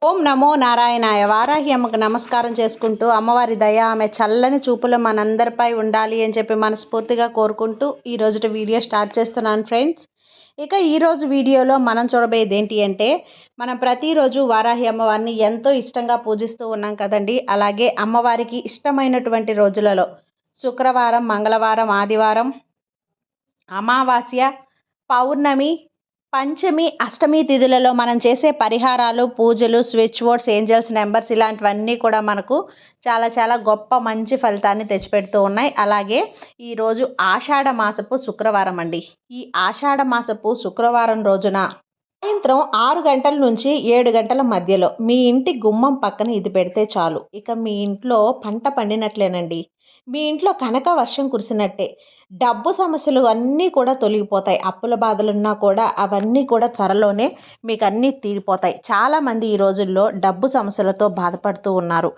ఓం నమో నారాయణాయ. వారాహి అమ్మకు నమస్కారం చేసుకుంటూ అమ్మవారి దయ ఆమె చల్లని చూపులు మనందరిపై ఉండాలి అని చెప్పి మనస్ఫూర్తిగా కోరుకుంటూ ఈరోజు వీడియో స్టార్ట్ చేస్తున్నాను ఫ్రెండ్స్. ఇక ఈరోజు వీడియోలో మనం చూడబోయేది ఏంటి అంటే, మనం ప్రతిరోజు వారాహి అమ్మవారిని ఎంతో ఇష్టంగా పూజిస్తూ ఉన్నాం కదండి. అలాగే అమ్మవారికి ఇష్టమైనటువంటి రోజులలో శుక్రవారం, మంగళవారం, ఆదివారం, అమావాస్య, పౌర్ణమి, పంచమి, అష్టమి తిథులలో మనం చేసే పరిహారాలు, పూజలు, స్విచ్ బోర్డ్స్, ఏంజల్స్ నెంబర్స్ ఇలాంటివన్నీ కూడా మనకు చాలా చాలా గొప్ప మంచి ఫలితాన్ని తెచ్చిపెడుతూ ఉన్నాయి. అలాగే ఈరోజు ఆషాఢ మాసపు శుక్రవారం అండి. ఈ ఆషాఢ మాసపు శుక్రవారం రోజున సాయంత్రం 6 గంటల నుంచి 7 గంటల మధ్యలో మీ ఇంటి గుమ్మం పక్కన ఇది పెడితే చాలు. ఇక మీ ఇంట్లో పంట పండినట్లేనండి. మీ ఇంట్లో కనక వర్షం కురిసినట్టే. డబ్బు సమస్యలు అన్నీ కూడా తొలగిపోతాయి. అప్పుల బాధలున్నా కూడా అవన్నీ కూడా త్వరలోనే మీకు అన్నీ తీరిపోతాయి. చాలామంది ఈ రోజుల్లో డబ్బు సమస్యలతో బాధపడుతూ ఉన్నారు.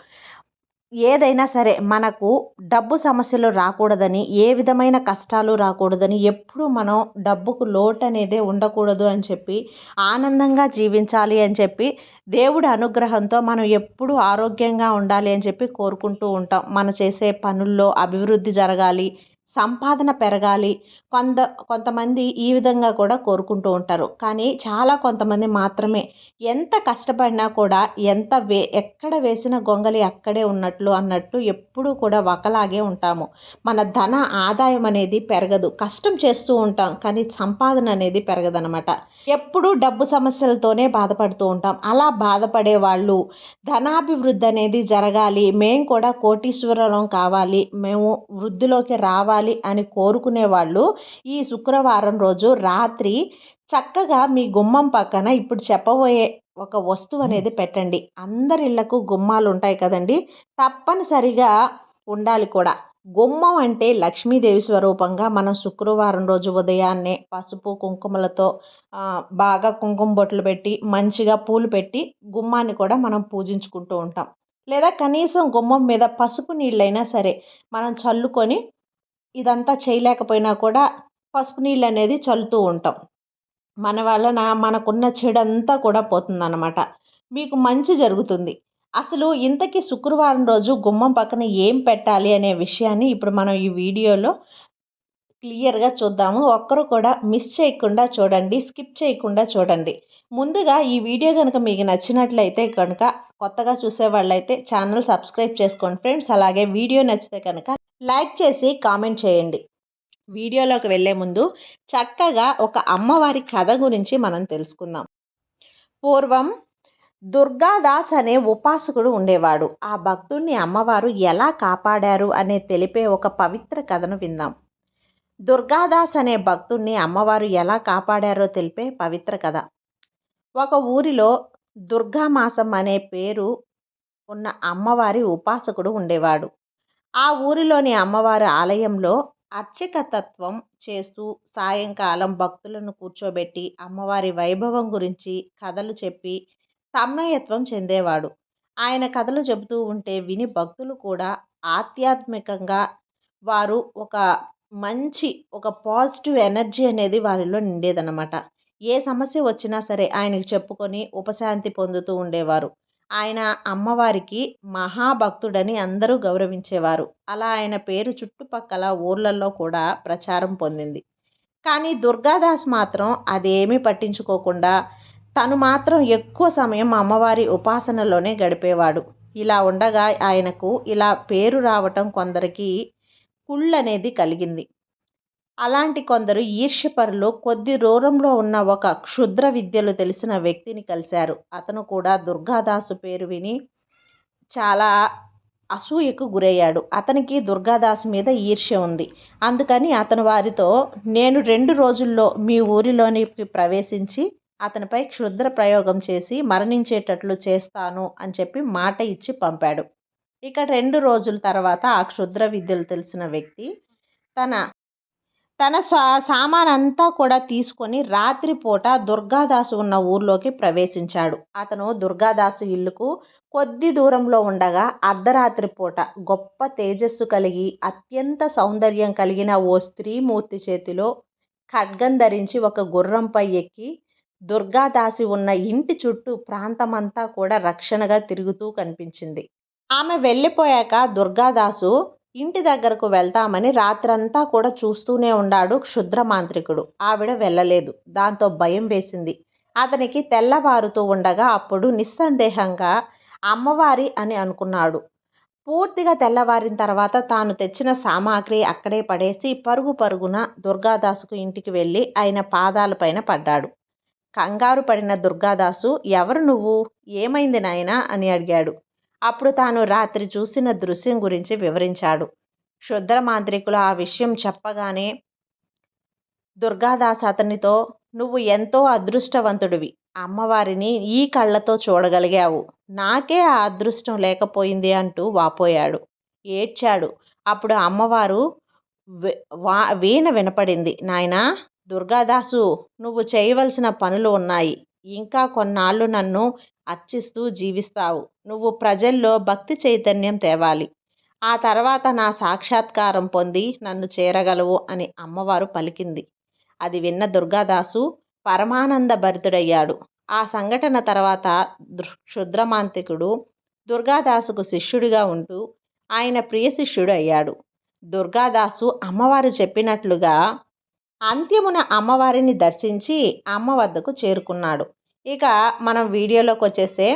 ఏదైనా సరే మనకు డబ్బు సమస్యలు రాకూడదని, ఏ విధమైన కష్టాలు రాకూడదని, ఎప్పుడూ మనం డబ్బుకు లోటు అనేదే ఉండకూడదు అని చెప్పి, ఆనందంగా జీవించాలి అని చెప్పి, దేవుడి అనుగ్రహంతో మనం ఎప్పుడూ ఆరోగ్యంగా ఉండాలి అని చెప్పి కోరుకుంటూ ఉంటాం. మనం చేసే పనుల్లో అభివృద్ధి జరగాలి, సంపాదన పెరగాలి. కొంతమంది ఈ విధంగా కూడా కోరుకుంటూ ఉంటారు. కానీ కొంతమంది మాత్రమే ఎంత కష్టపడినా కూడా ఎక్కడ వేసిన గొంగలి అక్కడే అన్నట్టు ఎప్పుడూ కూడా ఒకలాగే ఉంటాము. మన ధన ఆదాయం అనేది పెరగదు. కష్టం చేస్తూ ఉంటాం కానీ సంపాదన అనేది పెరగదనమాట. ఎప్పుడూ డబ్బు సమస్యలతోనే బాధపడుతూ ఉంటాం. అలా బాధపడే వాళ్ళు ధనాభివృద్ధి అనేది జరగాలి, మేము కూడా కోటీశ్వరులం కావాలి, మేము వృద్ధిలోకి రావాలి అని కోరుకునే వాళ్ళు ఈ శుక్రవారం రోజు రాత్రి చక్కగా మీ గుమ్మం పక్కన ఇప్పుడు చెప్పబోయే ఒక వస్తువు అనేది పెట్టండి. అందరి ఇళ్లకు గుమ్మాలు ఉంటాయి కదండి, తప్పనిసరిగా ఉండాలి కూడా. గుమ్మం అంటే లక్ష్మీదేవి స్వరూపంగా మనం శుక్రవారం రోజు ఉదయాన్నే పసుపు కుంకుమలతో బాగా కుంకుమ బొట్లు పెట్టి మంచిగా పూలు పెట్టి గుమ్మాన్ని కూడా మనం పూజించుకుంటూ ఉంటాం. లేదా కనీసం గుమ్మం మీద పసుపు నీళ్ళైనా సరే మనం చల్లుకొని, ఇదంతా చేయలేకపోయినా కూడా పసుపు నీళ్ళు అనేది చల్లుతూ ఉంటాం. మన వలన మనకున్న చెడంతా కూడా పోతుందన్నమాట. మీకు మంచి జరుగుతుంది. అసలు ఇంతకీ శుక్రవారం రోజు గుమ్మం పక్కన ఏం పెట్టాలి అనే విషయాన్ని ఇప్పుడు మనం ఈ వీడియోలో క్లియర్గా చూద్దాము. ఒక్కరు కూడా మిస్ చేయకుండా చూడండి, స్కిప్ చేయకుండా చూడండి. ముందుగా ఈ వీడియో కనుక మీకు నచ్చినట్లయితే కనుక కొత్తగా చూసేవాళ్ళైతే ఛానల్ సబ్స్క్రైబ్ చేసుకోండి ఫ్రెండ్స్. అలాగే వీడియో నచ్చితే కనుక లైక్ చేసి కామెంట్ చేయండి. వీడియోలోకి వెళ్ళే ముందు చక్కగా ఒక అమ్మవారి కథ గురించి మనం తెలుసుకుందాం. పూర్వం దుర్గాదాస్ అనే ఉపాసకుడు ఉండేవాడు. ఆ భక్తుడిని అమ్మవారు ఎలా కాపాడారు అనే తెలిపే ఒక పవిత్ర కథను విందాం. దుర్గాదాస్ అనే భక్తుడిని అమ్మవారు ఎలా కాపాడారో తెలిపే పవిత్ర కథ. ఒక ఊరిలో దుర్గామాసం అనే పేరు ఉన్న అమ్మవారి ఉపాసకుడు ఉండేవాడు. ఆ ఊరిలోని అమ్మవారి ఆలయంలో అర్చకతత్వం చేస్తూ సాయంకాలం భక్తులను కూర్చోబెట్టి అమ్మవారి వైభవం గురించి కథలు చెప్పి తన్మయత్వం చెందేవాడు. ఆయన కథలు చెబుతూ ఉంటే విని భక్తులు కూడా ఆధ్యాత్మికంగా వారు ఒక పాజిటివ్ ఎనర్జీ అనేది వారిలో నిండేదన్నమాట. ఏ సమస్య వచ్చినా సరే ఆయనకు చెప్పుకొని ఉపశాంతి పొందుతూ ఉండేవారు. ఆయన అమ్మవారికి మహాభక్తుడని అందరూ గౌరవించేవారు. అలా ఆయన పేరు చుట్టుపక్కల ఊర్లలో కూడా ప్రచారం పొందింది. కానీ దుర్గాదాస్ మాత్రం అదేమీ పట్టించుకోకుండా తను మాత్రం ఎక్కువ సమయం అమ్మవారి ఉపాసనలోనే గడిపేవాడు. ఇలా ఉండగా ఆయనకు ఇలా పేరు రావటం కొందరికి కుళ్ళనేది కలిగింది. అలాంటి కొందరు ఈర్ష్యపరులు కొద్ది దూరంలో ఉన్న ఒక క్షుద్ర విద్యలు తెలిసిన వ్యక్తిని కలిశారు. అతను కూడా దుర్గాదాసు పేరు విని చాలా అసూయకు గురయ్యాడు. అతనికి దుర్గాదాసు మీద ఈర్ష్య ఉంది. అందుకని అతను వారితో, నేను 2 రోజుల్లో మీ ఊరిలోనికి ప్రవేశించి అతనిపై క్షుద్ర ప్రయోగం చేసి మరణించేటట్లు చేస్తాను అని చెప్పి మాట ఇచ్చి పంపాడు. ఇక 2 రోజుల తర్వాత ఆ క్షుద్ర విద్యలు తెలిసిన వ్యక్తి తన సామానంతా కూడా తీసుకొని రాత్రిపూట దుర్గాదాసు ఉన్న ఊర్లోకి ప్రవేశించాడు. అతను దుర్గాదాసు ఇల్లుకు కొద్ది దూరంలో ఉండగా అర్ధరాత్రి పూట గొప్ప తేజస్సు కలిగి అత్యంత సౌందర్యం కలిగిన ఓ స్త్రీమూర్తి చేతిలో ఖడ్గం ధరించి ఒక గుర్రంపై ఎక్కి దుర్గాదాసి ఉన్న ఇంటి చుట్టూ ప్రాంతమంతా కూడా రక్షణగా తిరుగుతూ కనిపించింది. ఆమె వెళ్ళిపోయాక దుర్గాదాసు ఇంటి దగ్గరకు వెళ్తామని రాత్రంతా కూడా చూస్తూనే ఉన్నాడు క్షుద్ర మాంత్రికుడు. ఆవిడ వెళ్ళలేదు. దాంతో భయం వేసింది అతనికి. తెల్లవారుతూ ఉండగా అప్పుడు నిస్సందేహంగా అమ్మవారి అని అనుకున్నాడు. పూర్తిగా తెల్లవారిన తర్వాత తాను తెచ్చిన సామాగ్రి అక్కడే పడేసి పరుగు పరుగున దుర్గాదాసుకు ఇంటికి వెళ్ళి ఆయన పాదాలపైన పడ్డాడు. కంగారు పడిన దుర్గాదాసు, ఎవరు నువ్వు, ఏమైంది నాయనా అని అడిగాడు. అప్పుడు తాను రాత్రి చూసిన దృశ్యం గురించి వివరించాడు. క్షుద్ర మాంత్రికులు ఆ విషయం చెప్పగానే దుర్గాదాస్ అతనితో, నువ్వు ఎంతో అదృష్టవంతుడివి. అమ్మవారిని ఈ కళ్ళతో చూడగలిగావు. నాకే ఆ అదృష్టం లేకపోయింది అంటూ వాపోయాడు. ఏడ్చాడు. అప్పుడు అమ్మవారు వీణ వినపడింది. నాయనా దుర్గాదాసు, నువ్వు చేయవలసిన పనులు ఉన్నాయి. ఇంకా కొన్నాళ్ళు నన్ను అర్చిస్తూ జీవిస్తావు. నువ్వు ప్రజల్లో భక్తి చైతన్యం తేవాలి. ఆ తర్వాత నా సాక్షాత్కారం పొంది నన్ను చేరగలవు అని అమ్మవారు పలికింది. అది విన్న దుర్గాదాసు పరమానంద భరితుడయ్యాడు. ఆ సంఘటన తర్వాత క్షుద్రమాంతికుడు దుర్గాదాసుకు శిష్యుడిగా ఉంటూ ఆయన ప్రియ శిష్యుడు అయ్యాడు. దుర్గాదాసు అమ్మవారు చెప్పినట్లుగా అంత్యమున అమ్మవారిని దర్శించి అమ్మ వద్దకు చేరుకున్నాడు. ఇక మనం వీడియోలోకి వచ్చేస్తే,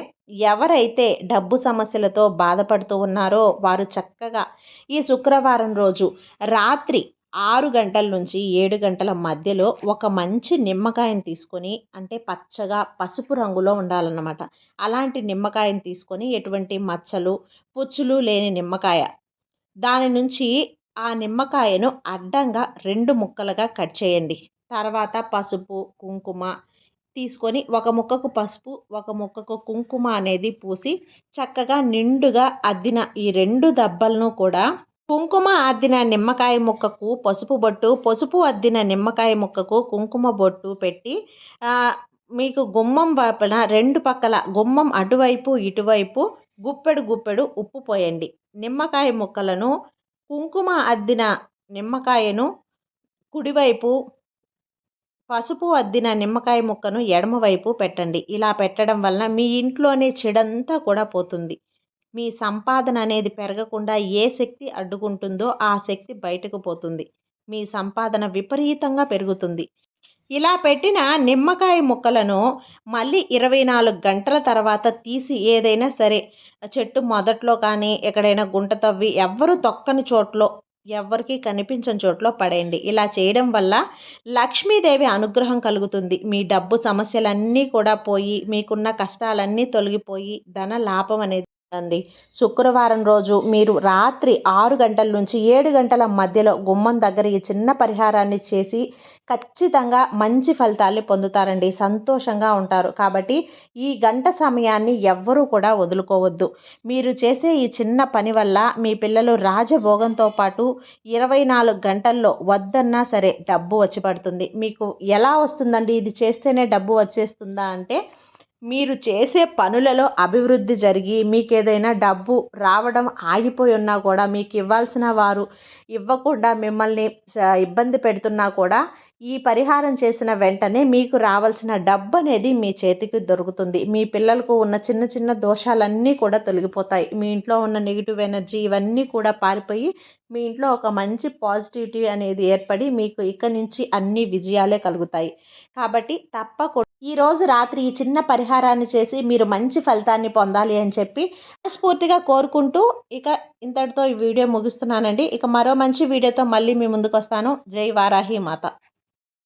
ఎవరైతే డబ్బు సమస్యలతో బాధపడుతూ ఉన్నారో వారు చక్కగా ఈ శుక్రవారం రోజు రాత్రి 6 గంటల నుంచి 7 గంటల మధ్యలో ఒక మంచి నిమ్మకాయని తీసుకొని, అంటే పచ్చగా పసుపు రంగులో ఉండాలన్నమాట. అలాంటి నిమ్మకాయని తీసుకొని, ఎటువంటి మచ్చలు పుచ్చులు లేని నిమ్మకాయ, దాని నుంచి ఆ నిమ్మకాయను అడ్డంగా 2 ముక్కలుగా కట్ చేయండి. తర్వాత పసుపు కుంకుమ తీసుకొని, ఒక ముక్కకు పసుపు ఒక ముక్కకు కుంకుమ అనేది పూసి చక్కగా నిండుగా అద్దిన ఈ 2 దబ్బలను కూడా కుంకుమ అద్దిన నిమ్మకాయ ముక్కకు పసుపు బొట్టు, పసుపు అద్దిన నిమ్మకాయ ముక్కకు కుంకుమ బొట్టు పెట్టి మీకు గుమ్మం వైపున 2 పక్కల, గుమ్మం అటువైపు ఇటువైపు గుప్పెడు గుప్పెడు ఉప్పు పోయండి. నిమ్మకాయ ముక్కలను, కుంకుమ అద్దిన నిమ్మకాయను కుడివైపు, పసుపు అద్దిన నిమ్మకాయ ముక్కను ఎడమవైపు పెట్టండి. ఇలా పెట్టడం వలన మీ ఇంట్లోనే చెడంతా కూడా పోతుంది. మీ సంపాదన అనేది పెరగకుండా ఏ శక్తి అడ్డుకుంటుందో ఆ శక్తి బయటకు పోతుంది. మీ సంపాదన విపరీతంగా పెరుగుతుంది. ఇలా పెట్టిన నిమ్మకాయ ముక్కలను మళ్ళీ 24 గంటల తర్వాత తీసి ఏదైనా సరే చెట్టు మొదట్లో కానీ, ఎక్కడైనా గుంట తవ్వి ఎవ్వరూ తొక్కని చోట్లో, ఎవ్వరికీ కనిపించని చోట్లో పడేయండి. ఇలా చేయడం వల్ల లక్ష్మీదేవి అనుగ్రహం కలుగుతుంది. మీ డబ్బు సమస్యలన్నీ కూడా పోయి, మీకున్న కష్టాలన్నీ తొలగిపోయి ధన లాభం అనేది అండి. శుక్రవారం రోజు మీరు రాత్రి 6 గంటల నుంచి 7 గంటల మధ్యలో గుమ్మం దగ్గర ఈ చిన్న పరిహారాన్ని చేసి ఖచ్చితంగా మంచి ఫలితాల్ని పొందుతారండి. సంతోషంగా ఉంటారు. కాబట్టి ఈ గంట సమయాన్ని ఎవ్వరూ కూడా వదులుకోవద్దు. మీరు చేసే ఈ చిన్న పని వల్ల మీ పిల్లలు రాజభోగంతో పాటు 24 గంటల్లో వద్దన్నా సరే డబ్బు వచ్చి పడుతుంది. మీకు ఎలా వస్తుందండి, ఇది చేస్తేనే డబ్బు వచ్చేస్తుందా అంటే, మీరు చేసే పనులలో అభివృద్ధి జరిగి మీకేదైనా డబ్బు రావడం ఆగిపోయి ఉన్నా కూడా, మీకు ఇవ్వాల్సిన వారు ఇవ్వకుండా మిమ్మల్ని ఇబ్బంది పెడుతున్నా కూడా, ఈ పరిహారం చేసిన వెంటనే మీకు రావాల్సిన డబ్బు అనేది మీ చేతికి దొరుకుతుంది. మీ పిల్లలకు ఉన్న చిన్న చిన్న దోషాలన్నీ కూడా తొలగిపోతాయి. మీ ఇంట్లో ఉన్న నెగిటివ్ ఎనర్జీ ఇవన్నీ కూడా పారిపోయి మీ ఇంట్లో ఒక మంచి పాజిటివిటీ అనేది ఏర్పడి మీకు ఇక నుంచి అన్ని విజయాలే కలుగుతాయి. కాబట్టి తప్పకుండా ఈరోజు రాత్రి ఈ చిన్న పరిహారాన్ని చేసి మీరు మంచి ఫలితాన్ని పొందాలి అని చెప్పి మనస్ఫూర్తిగా కోరుకుంటూ ఇక ఇంతటితో ఈ వీడియో ముగిస్తున్నానండి. ఇక మరో మంచి వీడియోతో మళ్ళీ మీ ముందుకు వస్తాను. జై వారాహి మాత.